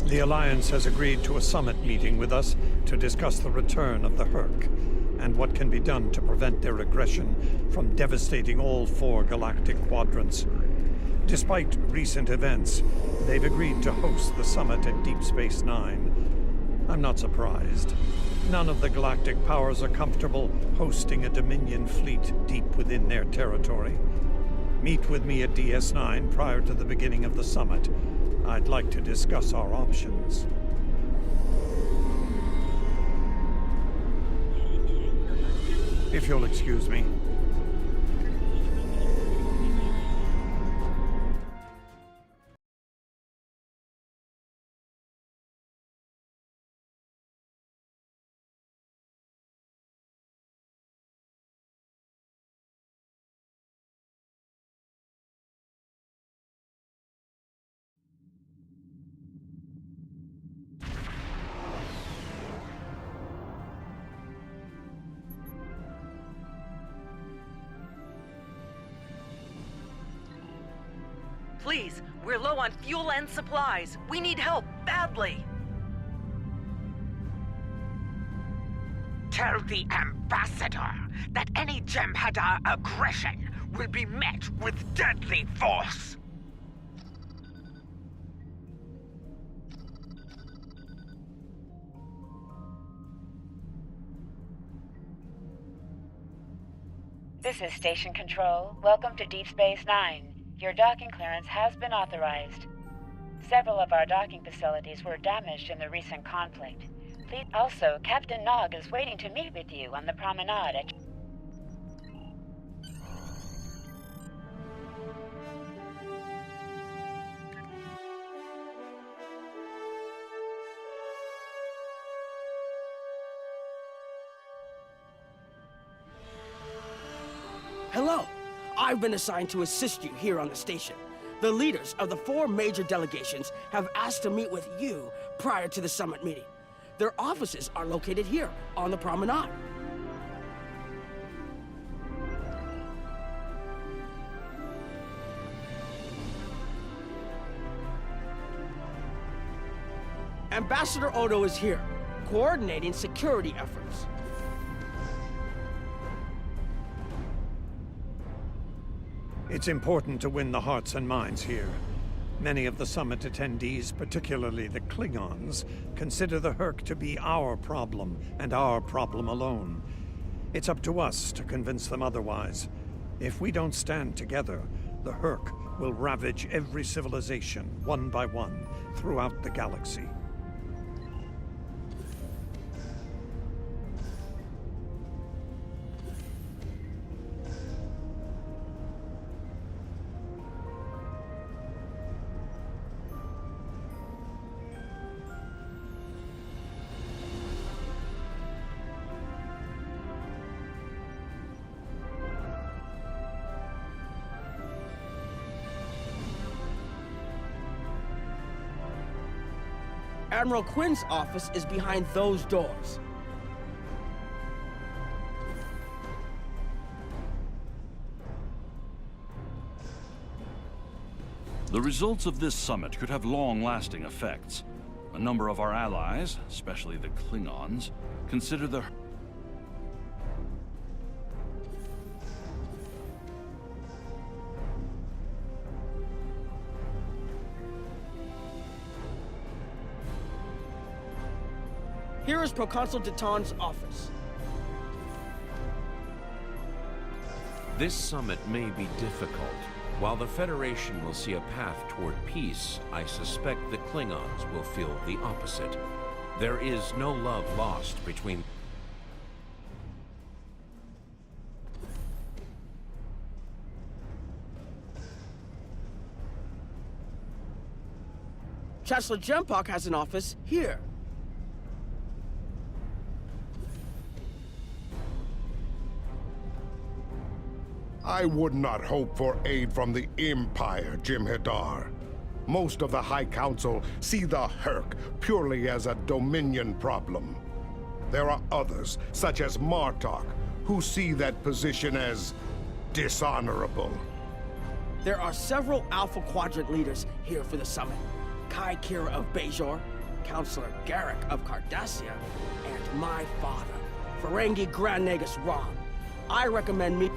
The Alliance has agreed to a summit meeting with us to discuss the return of the Hur'q, and what can be done to prevent their aggression from devastating all 4 galactic quadrants. Despite recent events, they've agreed to host the summit at Deep Space Nine. I'm not surprised. None of the galactic powers are comfortable hosting a Dominion fleet deep within their territory. Meet with me at DS9 prior to the beginning of the summit. I'd like to discuss our options. If you'll excuse me. Please, we're low on fuel and supplies. We need help, badly. Tell the Ambassador that any Jem'Hadar aggression will be met with deadly force. This is Station Control. Welcome to Deep Space Nine. Your docking clearance has been authorized. Several of our docking facilities were damaged in the recent conflict. Also, Captain Nog is waiting to meet with you on the promenade at... Hello. I've been assigned to assist you here on the station. The leaders of the 4 major delegations have asked to meet with you prior to the summit meeting. Their offices are located here on the promenade. Ambassador Odo is here, coordinating security efforts. It's important to win the hearts and minds here. Many of the summit attendees, particularly the Klingons, consider the Hur'q to be our problem, and our problem alone. It's up to us to convince them otherwise. If we don't stand together, the Hur'q will ravage every civilization, one by one, throughout the galaxy. Admiral Quinn's office is behind those doors. The results of this summit could have long-lasting effects. A number of our allies, especially the Klingons, consider the... Here is Proconsul Deton's office. This summit may be difficult. While the Federation will see a path toward peace, I suspect the Klingons will feel the opposite. There is no love lost between... Chancellor Jempok has an office here. I would not hope for aid from the Empire, Jem'Hadar. Most of the High Council see the Hur'q purely as a Dominion problem. There are others, such as Martok, who see that position as dishonorable. There are several Alpha Quadrant leaders here for the summit. Kai Kira of Bajor, Counselor Garrick of Cardassia and my father, Ferengi Grand Nagus Rob. I recommend me...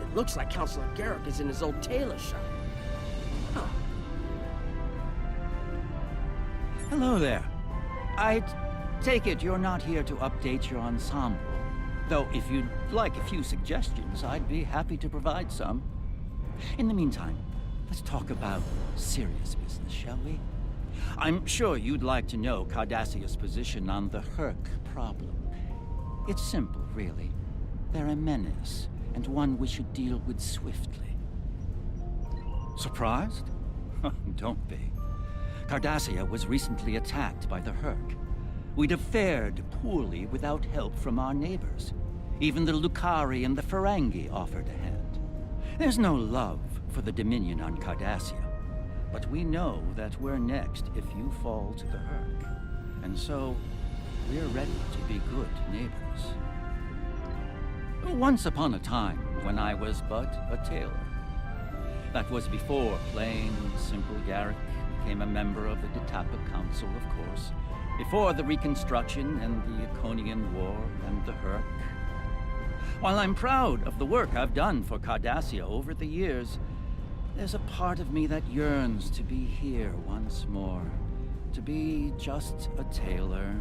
It looks like Counselor Garrick is in his old tailor shop. Huh. Hello there. I take it you're not here to update your ensemble. Though if you'd like a few suggestions, I'd be happy to provide some. In the meantime, let's talk about serious business, shall we? I'm sure you'd like to know Cardassia's position on the Hur'q problem. It's simple, really. They're a menace, and one we should deal with swiftly. Surprised? Don't be. Cardassia was recently attacked by the Hur'q. We'd have fared poorly without help from our neighbors. Even the Lucari and the Ferengi offered a hand. There's no love for the Dominion on Cardassia, but we know that we're next if you fall to the Hur'q. And so, we're ready to be good neighbors. Once upon a time, when I was but a tailor. That was before plain, simple Garrick became a member of the Detapa Council, of course. Before the Reconstruction and the Iconian War and the Hur'q. While I'm proud of the work I've done for Cardassia over the years, there's a part of me that yearns to be here once more. To be just a tailor,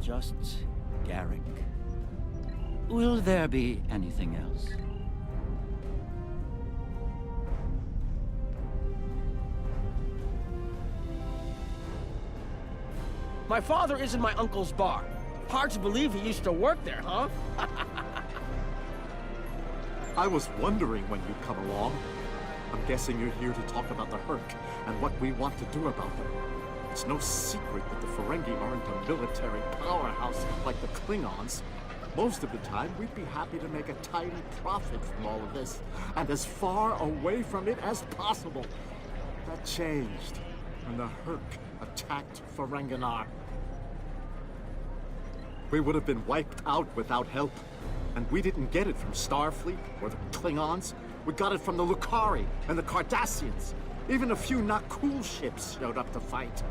just Garrick. Will there be anything else? My father is in my uncle's bar. Hard to believe he used to work there, huh? I was wondering when you'd come along. I'm guessing you're here to talk about the Hur'q and what we want to do about them. It's no secret that the Ferengi aren't a military powerhouse like the Klingons. Most of the time, we'd be happy to make a tidy profit from all of this, and as far away from it as possible. That changed when the Hur'q attacked Ferenginar. We would have been wiped out without help. And we didn't get it from Starfleet or the Klingons. We got it from the Lucari and the Cardassians. Even a few not cool ships showed up to fight.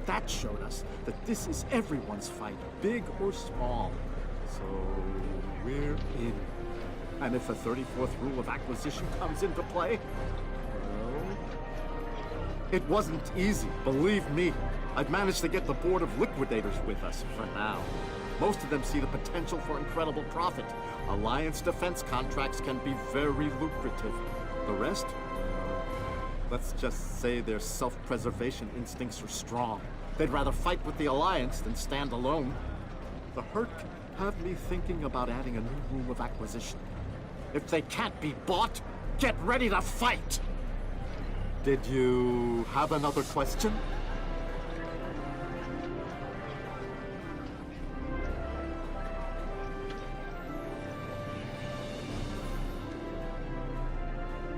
That showed us that this is everyone's fight, big or small. So we're in. And if a 34th rule of acquisition comes into play, well, it wasn't easy, believe me. I've managed to get the Board of Liquidators with us for now. Most of them see the potential for incredible profit. Alliance defense contracts can be very lucrative. The rest? Let's just say their self-preservation instincts are strong. They'd rather fight with the Alliance than stand alone. The Hur'q have me thinking about adding a new rule of acquisition. If they can't be bought, get ready to fight! Did you have another question?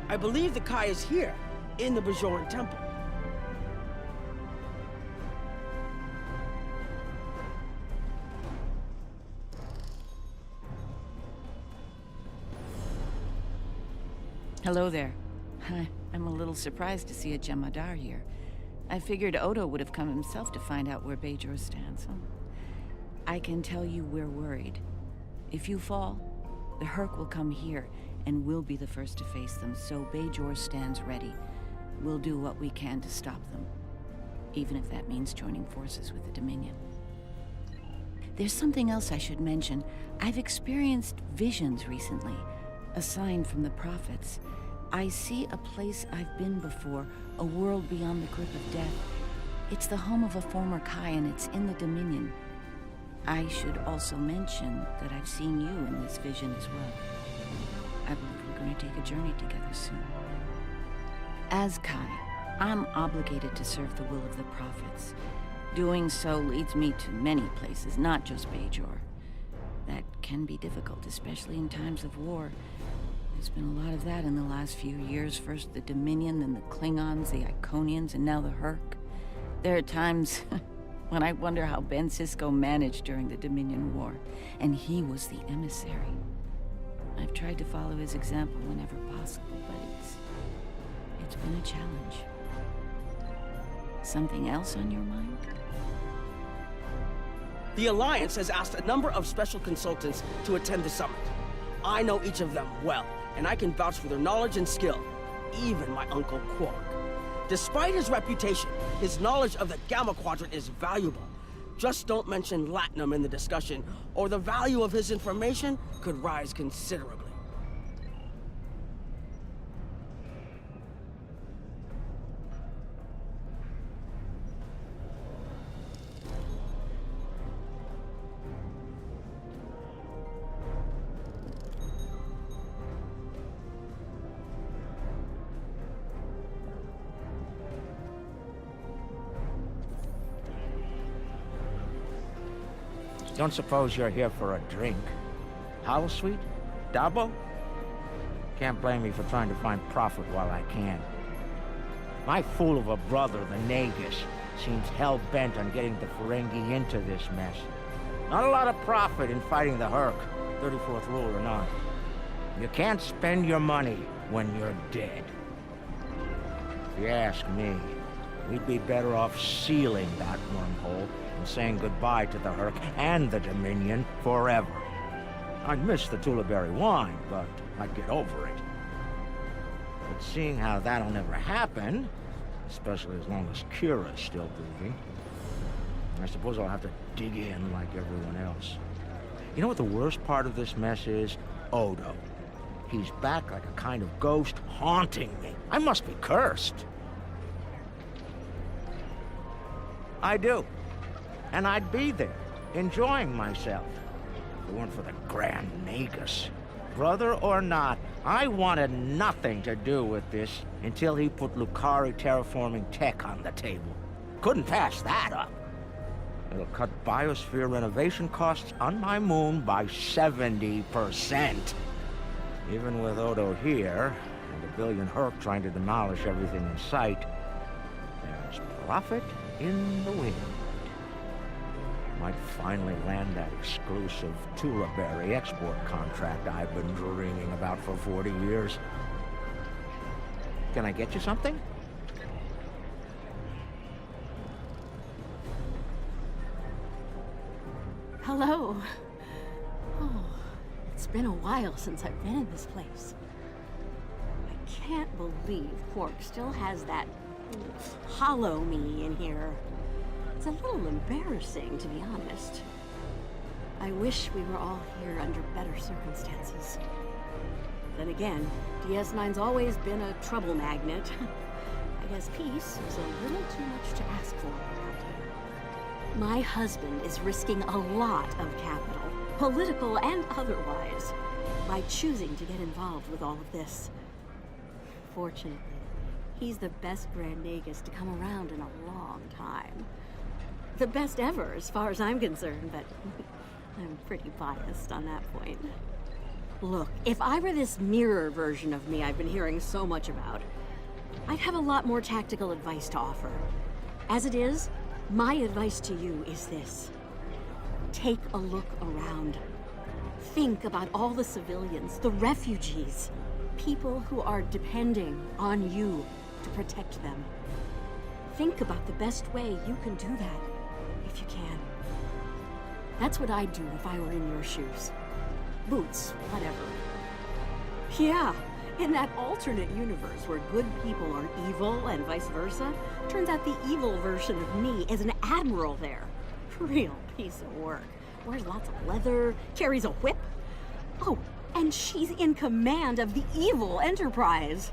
I believe the Kai is here, in the Bajoran Temple. Hello there. I'm a little surprised to see a Jem'Hadar here. I figured Odo would have come himself to find out where Bajor stands. I can tell you we're worried. If you fall, the Hur'q will come here, and we'll be the first to face them, so Bajor stands ready. We'll do what we can to stop them, even if that means joining forces with the Dominion. There's something else I should mention. I've experienced visions recently, a sign from the prophets. I see a place I've been before, a world beyond the grip of death. It's the home of a former Kai, and it's in the Dominion. I should also mention that I've seen you in this vision as well. I believe we're going to take a journey together soon. As Kai, I'm obligated to serve the will of the prophets. Doing so leads me to many places, not just Bajor. That can be difficult, especially in times of war. There's been a lot of that in the last few years. First the Dominion, then the Klingons, the Iconians, and now the Hur'q. There are times when I wonder how Ben Sisko managed during the Dominion War, and he was the emissary. I've tried to follow his example whenever possible, but it's been a challenge. Something else on your mind? The Alliance has asked a number of special consultants to attend the summit. I know each of them well, and I can vouch for their knowledge and skill. Even my Uncle Quark. Despite his reputation, his knowledge of the Gamma Quadrant is valuable. Just don't mention Latinum in the discussion, or the value of his information could rise considerably. Don't suppose you're here for a drink? Hollow Sweet? Dabo? Can't blame me for trying to find profit while I can. My fool of a brother, the Nagus, seems hell-bent on getting the Ferengi into this mess. Not a lot of profit in fighting the Hur'q, 34th rule or not. You can't spend your money when you're dead. If you ask me, we'd be better off sealing that wormhole and saying goodbye to the Hur'q and the Dominion forever. I'd miss the Tulaberry wine, but I'd get over it. But seeing how that'll never happen, especially as long as Kira's still breathing, I suppose I'll have to dig in like everyone else. You know what the worst part of this mess is? Odo. He's back like a kind of ghost haunting me. I must be cursed. I do. And I'd be there, enjoying myself, if it weren't for the Grand Nagus. Brother or not, I wanted nothing to do with this until he put Lukari terraforming tech on the table. Couldn't pass that up. It'll cut biosphere renovation costs on my moon by 70%. Even with Odo here, and a billion Hur'q trying to demolish everything in sight, there's profit in the wind. Might finally land that exclusive Tulaberry export contract I've been dreaming about for 40 years. Can I get you something? Hello. Oh, it's been a while since I've been in this place. I can't believe Quark still has that hollow me in here. It's a little embarrassing, to be honest. I wish we were all here under better circumstances. Then again, DS9's always been a trouble magnet. I guess peace is a little too much to ask for around here. My husband is risking a lot of capital, political and otherwise, by choosing to get involved with all of this. Fortunately, he's the best Grand Nagus to come around in a long time. The best ever, as far as I'm concerned, but I'm pretty biased on that point. Look, if I were this mirror version of me I've been hearing so much about, I'd have a lot more tactical advice to offer. As it is, my advice to you is this. Take a look around. Think about all the civilians, the refugees, people who are depending on you to protect them. Think about the best way you can do that. If you can. That's what I'd do if I were in your shoes. Boots, whatever. Yeah, in that alternate universe where good people are evil and vice versa, turns out the evil version of me is an admiral there. Real piece of work. Wears lots of leather, carries a whip. Oh, and she's in command of the evil Enterprise.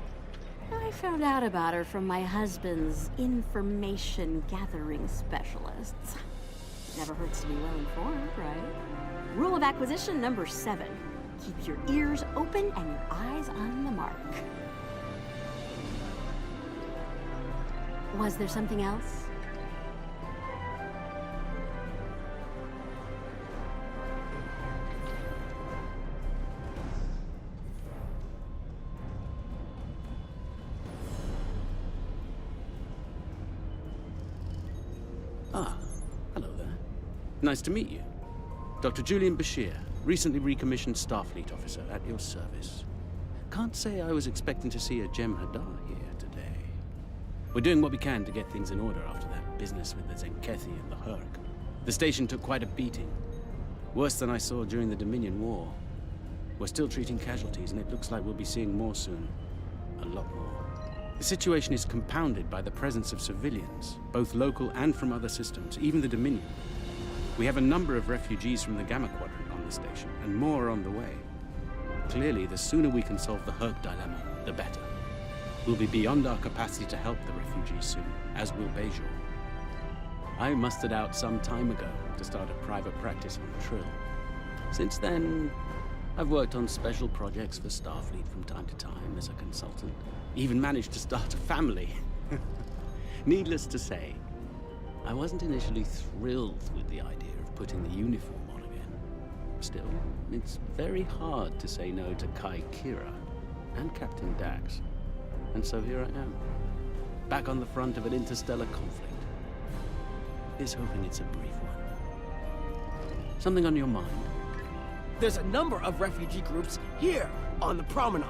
I found out about her from my husband's information gathering specialists. Never hurts to be well informed, right? Rule of acquisition number 7. Keep your ears open and your eyes on the mark. Was there something else? Ah, hello there. Nice to meet you. Dr. Julian Bashir, Recently recommissioned Starfleet officer at your service. Can't say I was expecting to see a Jem'Hadar here today. We're doing what we can to get things in order after that business with the Zenkethi and the Hur'q. The station took quite a beating. Worse than I saw during the Dominion War. We're still treating casualties, and it looks like we'll be seeing more soon. A lot more. The situation is compounded by the presence of civilians, both local and from other systems, even the Dominion. We have a number of refugees from the Gamma Quadrant on the station, and more on the way. Clearly, the sooner we can solve the Hur'q dilemma, the better. We'll be beyond our capacity to help the refugees soon, as will Bajor. I mustered out some time ago to start a private practice on Trill. Since then, I've worked on special projects for Starfleet from time to time as a consultant. Even managed to start a family. Needless to say, I wasn't initially thrilled with the idea of putting the uniform on again. Still, it's very hard to say no to Kai Kira and Captain Dax. And so here I am, back on the front of an interstellar conflict. Here's hoping it's a brief one. Something on your mind? There's a number of refugee groups here on the promenade.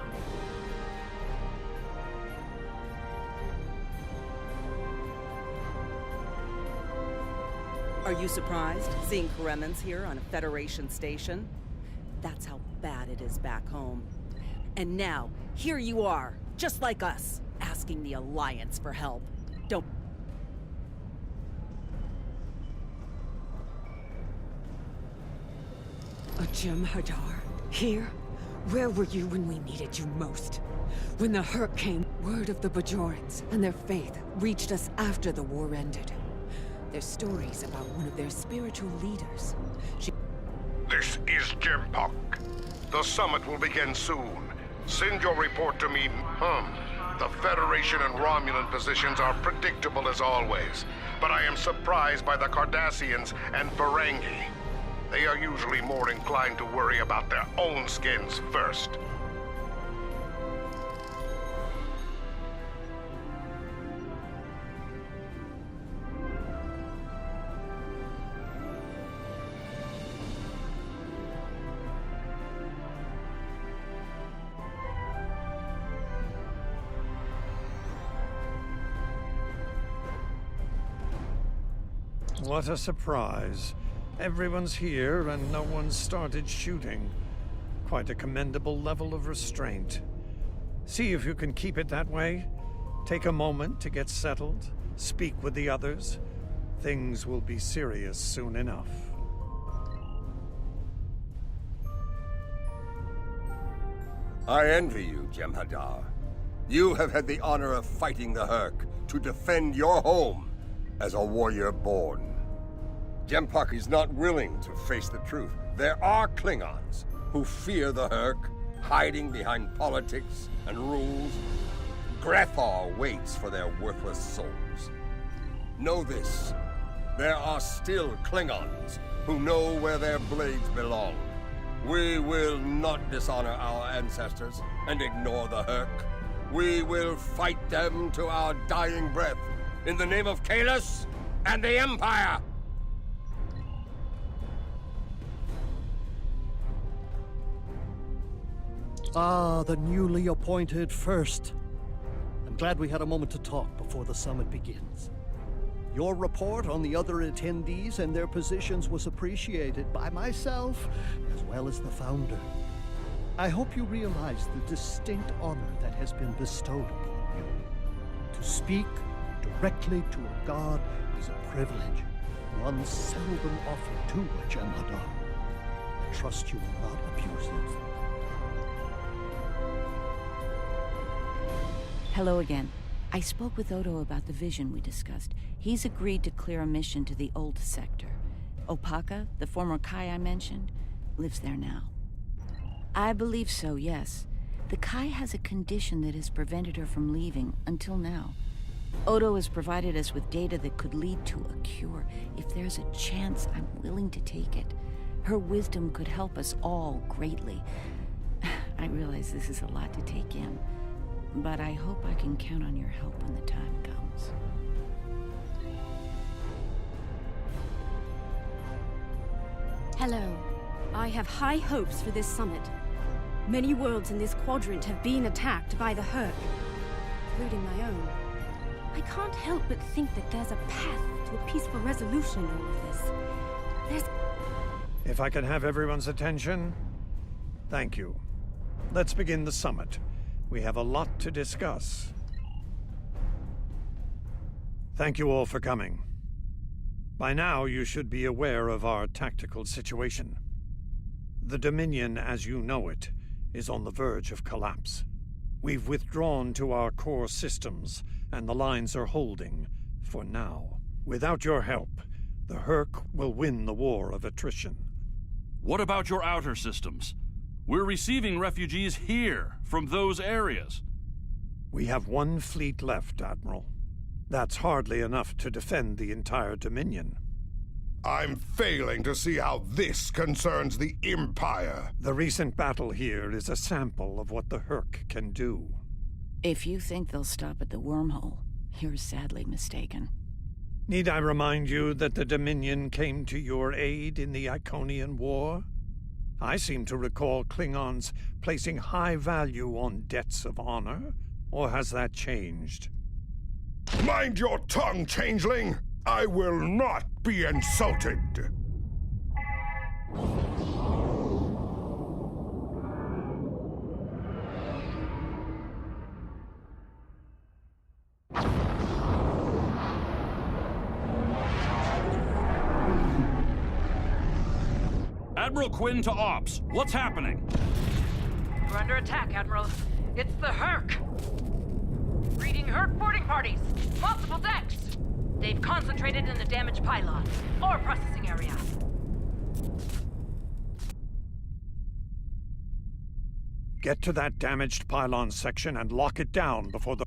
Are you surprised seeing Kremens here on a Federation station? That's how bad it is back home. And now, here you are, just like us, asking the Alliance for help. Don't... A Jem'Hadar? Here? Where were you when we needed you most? When the Hur'q came, word of the Bajorans and their faith reached us after the war ended. Their stories about one of their spiritual leaders. This is Jempok. The summit will begin soon. Send your report to me. The Federation and Romulan positions are predictable as always, but I am surprised by the Cardassians and Ferengi. They are usually more inclined to worry about their own skins first. What a surprise. Everyone's here and no one's started shooting. Quite a commendable level of restraint. See if you can keep it that way. Take a moment to get settled. Speak with the others. Things will be serious soon enough. I envy you, Jem'Hadar. You have had the honor of fighting the Hur'q to defend your home as a warrior born. Jempok is not willing to face the truth. There are Klingons who fear the Hur'q, hiding behind politics and rules. Grethar waits for their worthless souls. Know this, there are still Klingons who know where their blades belong. We will not dishonor our ancestors and ignore the Hur'q. We will fight them to our dying breath in the name of Kahless and the Empire! Ah, the newly appointed First. I'm glad we had a moment to talk before the summit begins. Your report on the other attendees and their positions was appreciated by myself, as well as the Founder. I hope you realize the distinct honor that has been bestowed upon you. To speak directly to a god is a privilege, one seldom offered to a Jem'Hadar. I trust you will not abuse it. Hello again. I spoke with Odo about the vision we discussed. He's agreed to clear a mission to the old sector. Opaka, the former Kai I mentioned, lives there now. I believe so, yes. The Kai has a condition that has prevented her from leaving until now. Odo has provided us with data that could lead to a cure. If there's a chance, I'm willing to take it. Her wisdom could help us all greatly. I realize this is a lot to take in, but I hope I can count on your help when the time comes. Hello. I have high hopes for this summit. Many worlds in this quadrant have been attacked by the Hur'q, including my own. I can't help but think that there's a path to a peaceful resolution in all of this. If I can have everyone's attention, thank you. Let's begin the summit. We have a lot to discuss. Thank you all for coming. By now, you should be aware of our tactical situation. The Dominion, as you know it, is on the verge of collapse. We've withdrawn to our core systems, and the lines are holding, for now. Without your help, the Hur'q will win the war of attrition. What about your outer systems? We're receiving refugees here, from those areas. We have one fleet left, Admiral. That's hardly enough to defend the entire Dominion. I'm failing to see how this concerns the Empire. The recent battle here is a sample of what the Hur'q can do. If you think they'll stop at the wormhole, you're sadly mistaken. Need I remind you that the Dominion came to your aid in the Iconian War? I seem to recall Klingons placing high value on debts of honor, or has that changed? Mind your tongue, changeling! I will not be insulted! Admiral Quinn to Ops. What's happening? We're under attack, Admiral. It's the Hur'q. Reading Hur'q boarding parties. Multiple decks. They've concentrated in the damaged pylon. Ore processing area. Get to that damaged pylon section and lock it down before the...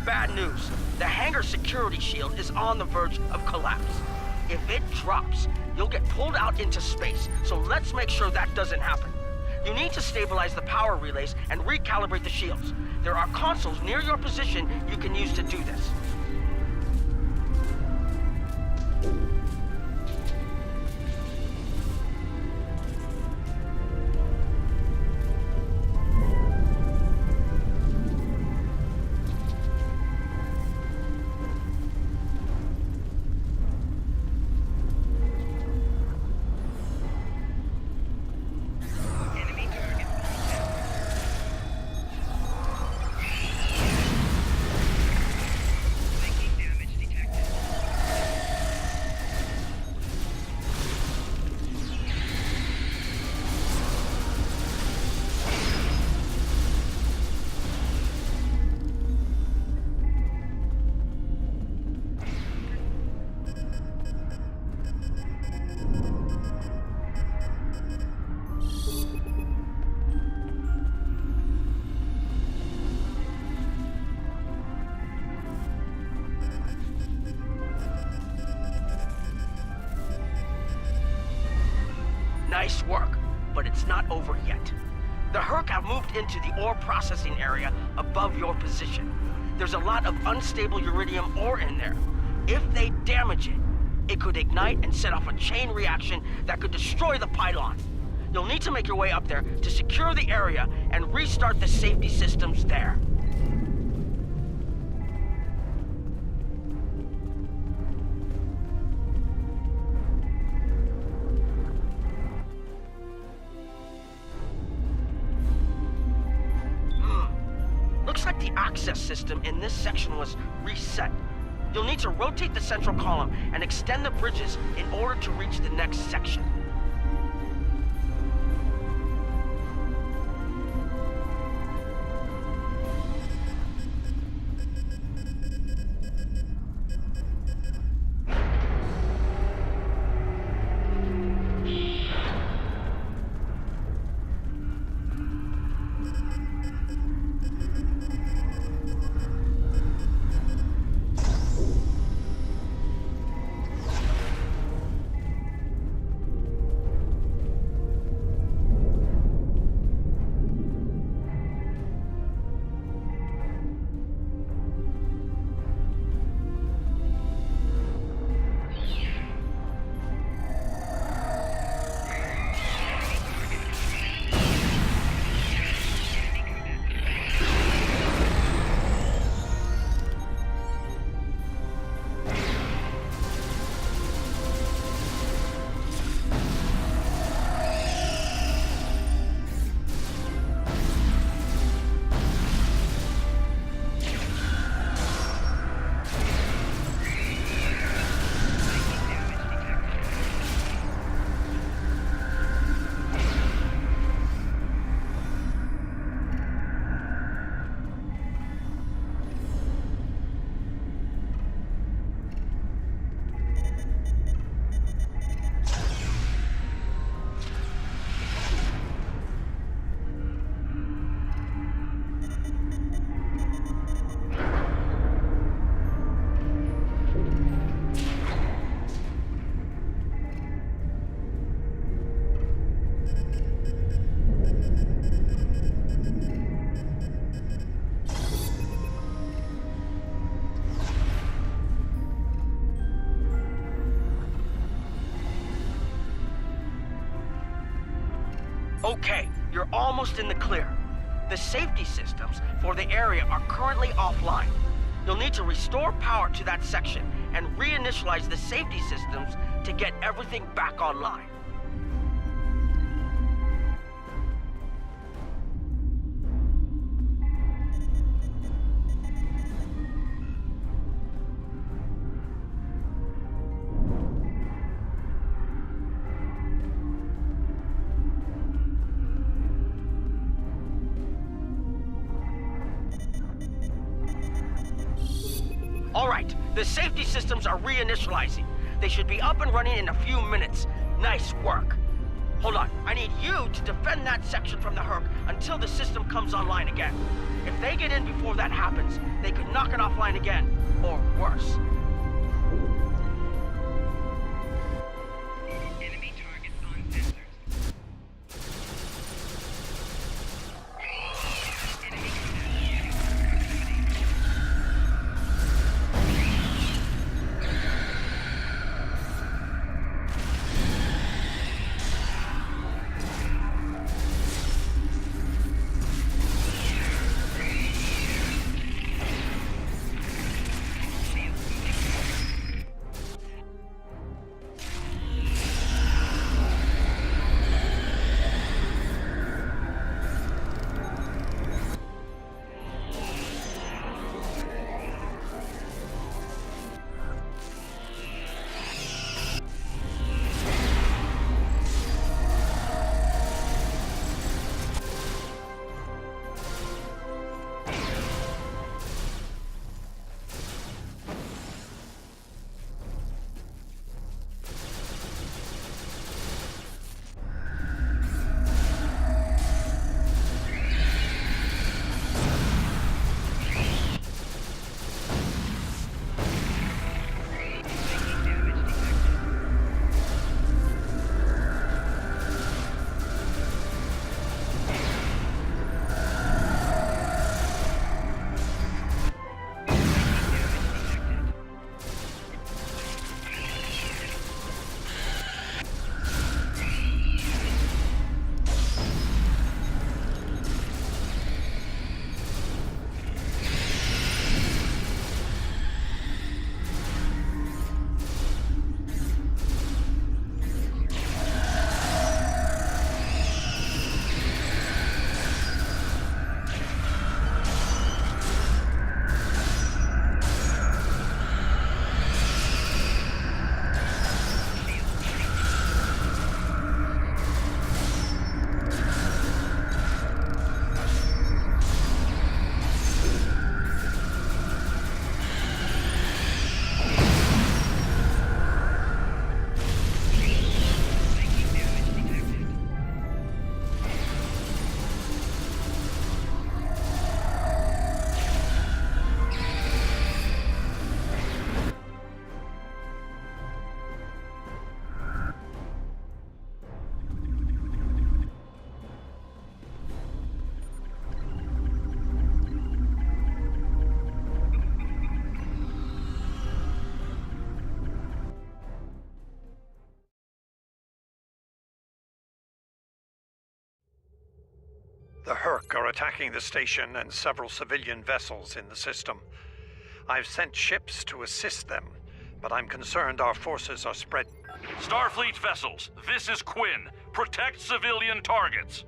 Bad news. The hangar security shield is on the verge of collapse. If it drops, you'll get pulled out into space, so let's make sure that doesn't happen. You need to stabilize the power relays and recalibrate the shields. There are consoles near your position you can use to do this. Nice work, but it's not over yet. The Hur'q have moved into the ore processing area above your position. There's a lot of unstable uridium ore in there. If they damage it, it could ignite and set off a chain reaction that could destroy the pylon. You'll need to make your way up there to secure the area and restart the safety systems there. Looks like the access system in this section was reset. You'll need to rotate the central column and extend the bridges in order to reach the next section. Okay, you're almost in the clear. The safety systems for the area are currently offline. You'll need to restore power to that section and reinitialize the safety systems to get everything back online. All right, the safety systems are reinitializing. They should be up and running in a few minutes. Nice work. Hold on, I need you to defend that section from the Hur'q until the system comes online again. If they get in before that happens, they could knock it offline again, or worse. The Hur'q are attacking the station and several civilian vessels in the system. I've sent ships to assist them, but I'm concerned our forces are spread. Starfleet vessels, this is Quinn. Protect civilian targets.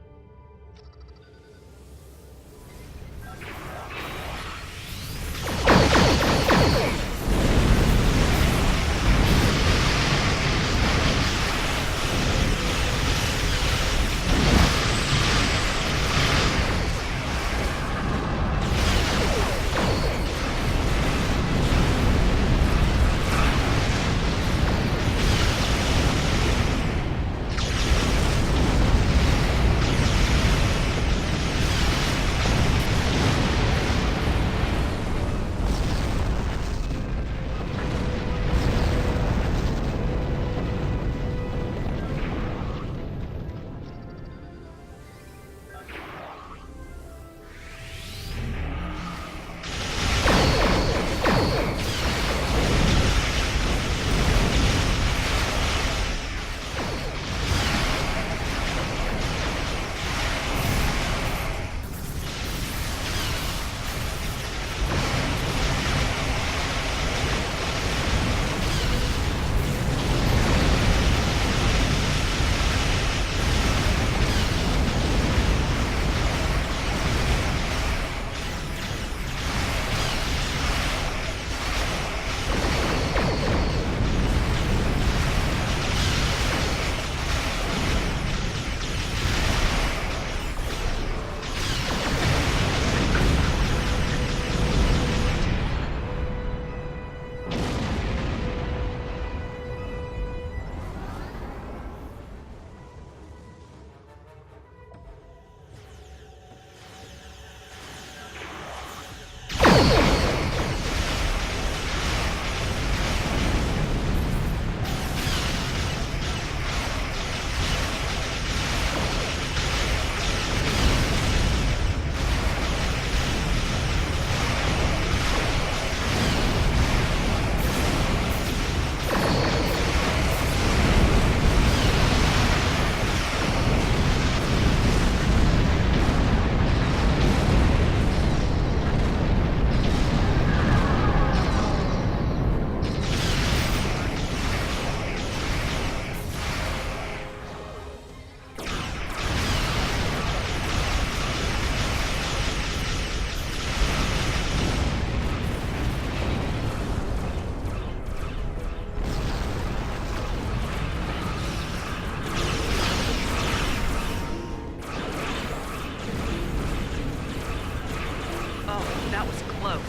That was close.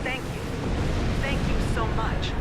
Thank you. Thank you so much.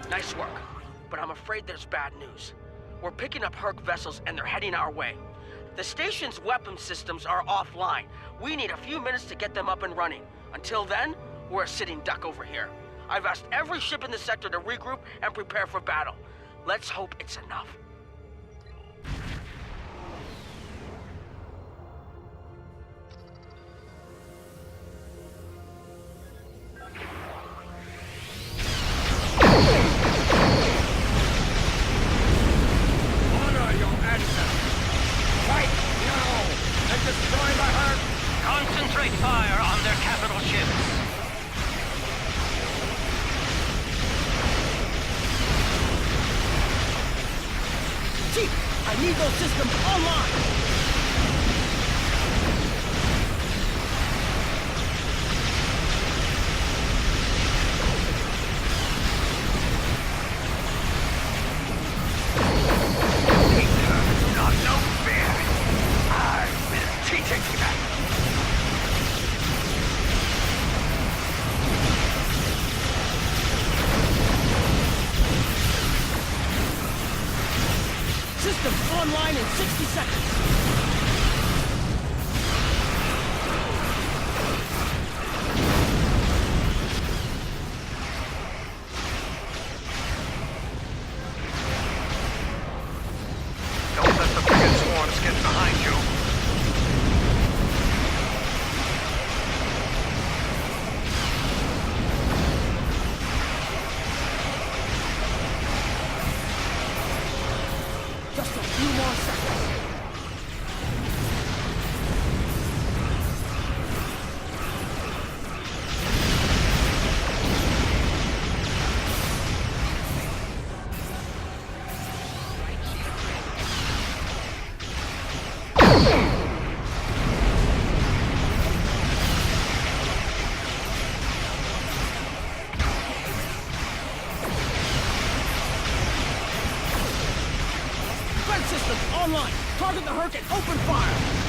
Nice work, but I'm afraid there's bad news. We're picking up Hur'q vessels and they're heading our way. The station's weapon systems are offline. We need a few minutes to get them up and running. Until then, we're a sitting duck over here. I've asked every ship in the sector to regroup and prepare for battle. Let's hope it's enough. Honor your ancestors. Fight now and destroy the Hur'q. Concentrate fire on their capital ships. Chief, I need those systems online! Not no fear. I've been teaching them. Systems online in 60 seconds. Don't let the frigate swarms get behind you. Just a few more seconds. Defense systems online. Target the Hur'q and open fire.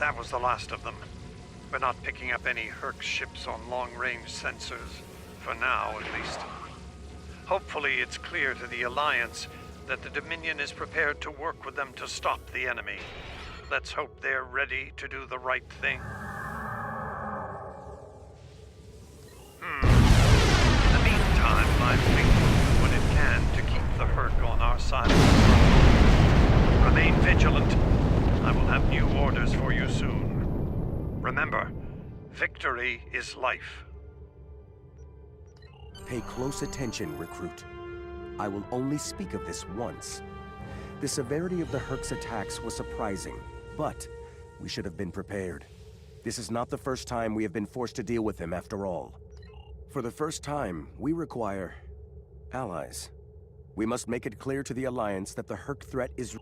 That was the last of them. We're not picking up any Hur'q ships on long-range sensors. For now, at least. Hopefully it's clear to the Alliance that the Dominion is prepared to work with them to stop the enemy. Let's hope they're ready to do the right thing. In the meantime, my fleet will do what it can to keep the Hur'q on our side of the world. Remain vigilant. I will have new orders for you soon. Remember, victory is life. Pay close attention, recruit. I will only speak of this once. The severity of the Hur'q's attacks was surprising, but we should have been prepared. This is not the first time we have been forced to deal with them, after all. For the first time, we require allies. We must make it clear to the Alliance that the Hur'q threat is